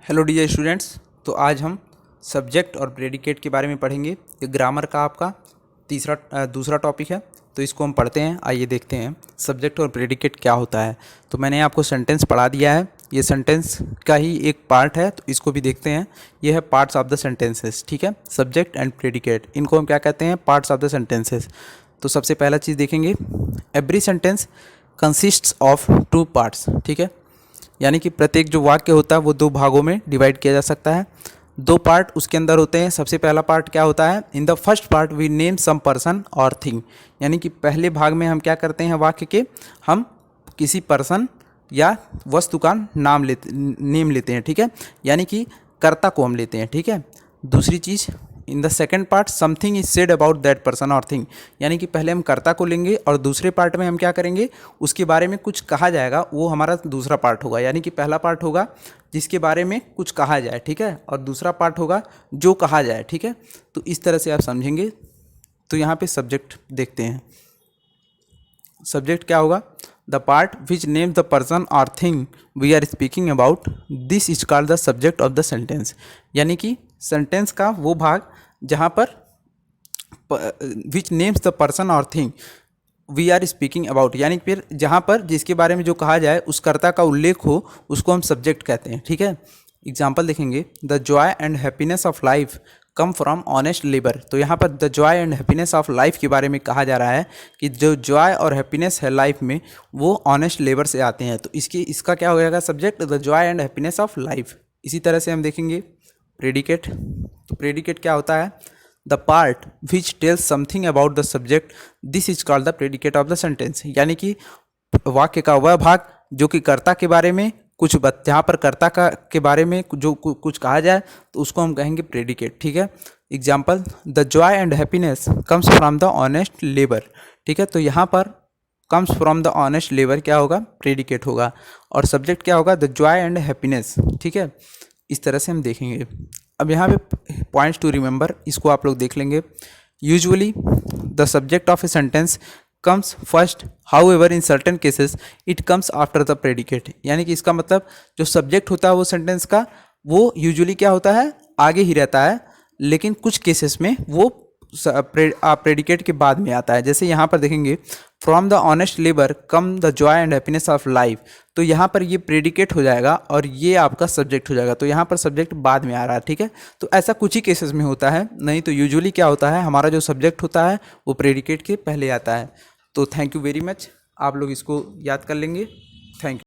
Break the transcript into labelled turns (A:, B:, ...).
A: Hello dear students. तो आज हम सब्जेक्ट और प्रेडिकेट के बारे में पढ़ेंगे। ये ग्रामर का आपका दूसरा टॉपिक है। तो इसको हम पढ़ते हैं। आइए देखते हैं सब्जेक्ट और प्रेडिकेट क्या होता है। तो मैंने आपको सेंटेंस पढ़ा दिया है, ये सेंटेंस का ही एक पार्ट है, तो इसको भी देखते हैं। ये है पार्ट्स ऑफ द सेंटेंसेस। ठीक है, सब्जेक्ट एंड प्रेडिकेट, इनको हम क्या कहते हैं? Parts of the sentences. तो सबसे पहला चीज़ देखेंगे, every sentence consists of two parts. ठीक है, यानी कि प्रत्येक जो वाक्य होता है वो दो भागों में डिवाइड किया जा सकता है। दो पार्ट उसके अंदर होते हैं। सबसे पहला पार्ट क्या होता है? In the first part we name some person और थिंग, यानी कि पहले भाग में हम क्या करते हैं वाक्य के? हम किसी पर्सन या वस्तु का नेम लेते हैं। ठीक है, यानी कि कर्ता को हम लेते हैं। ठीक है, दूसरी चीज़, in the second part something is said about that person और थिंग, यानी कि पहले हम कर्ता को लेंगे और दूसरे पार्ट में हम क्या करेंगे? उसके बारे में कुछ कहा जाएगा, वो हमारा दूसरा पार्ट होगा। यानी कि पहला पार्ट होगा जिसके बारे में कुछ कहा जाए, ठीक है, और दूसरा पार्ट होगा जो कहा जाए। ठीक है, तो इस तरह से आप समझेंगे। तो यहाँ पे सब्जेक्ट देखते हैं। सब्जेक्ट क्या होगा? The part which names the person और thing we are speaking about, this is called the subject of the sentence, यानी कि सेंटेंस का वो भाग जहाँ पर विच नेम्स द पर्सन और thing we are speaking about, यानी फिर जहाँ पर जिसके बारे में जो कहा जाए उस कर्ता का उल्लेख हो, उसको हम सब्जेक्ट कहते हैं। ठीक है, एग्जाम्पल देखेंगे, the Joy and happiness of life come from honest labour. तो यहाँ पर the Joy and happiness of life के बारे में कहा जा रहा है कि जो जॉय और हैप्पीनेस है लाइफ में वो ऑनेस्ट लेबर से आते हैं। तो इसका क्या हो जाएगा? Subject the Joy and happiness of life. इसी तरह से हम देखेंगे प्रेडिकेट। तो प्रेडिकेट क्या होता है? The part which tells something about the subject, this is called the predicate of the sentence, यानी कि वाक्य का वह भाग जो कि कर्ता के बारे में कुछ जहाँ पर कर्ता का के बारे में जो कुछ कहा जाए तो उसको हम कहेंगे प्रेडिकेट। ठीक है, example, the Joy and happiness comes from the honest labour. ठीक है, तो यहाँ पर comes from the honest labour क्या होगा? प्रेडिकेट होगा। और सब्जेक्ट क्या होगा? The Joy and happiness. ठीक है, इस तरह से हम देखेंगे। अब यहाँ पे पॉइंट्स टू रिमेंबर, इसको आप लोग देख लेंगे। Usually the subject of a sentence comes first, however in certain cases it comes after the predicate, यानी कि इसका मतलब जो सब्जेक्ट होता है वो सेंटेंस का, वो यूजुअली क्या होता है? आगे ही रहता है, लेकिन कुछ केसेस में वो प्रेडिकेट के बाद में आता है। जैसे यहाँ पर देखेंगे, from the honest labour come the Joy and happiness of life, तो यहाँ पर ये प्रेडिकेट हो जाएगा और ये आपका सब्जेक्ट हो जाएगा। तो यहाँ पर सब्जेक्ट बाद में आ रहा है। ठीक है, तो ऐसा कुछ ही केसेस में होता है, नहीं तो यूजुअली क्या होता है? हमारा जो सब्जेक्ट होता है वो प्रेडिकेट के पहले आता है। तो थैंक यू वेरी मच, आप लोग इसको याद कर लेंगे। Thank you.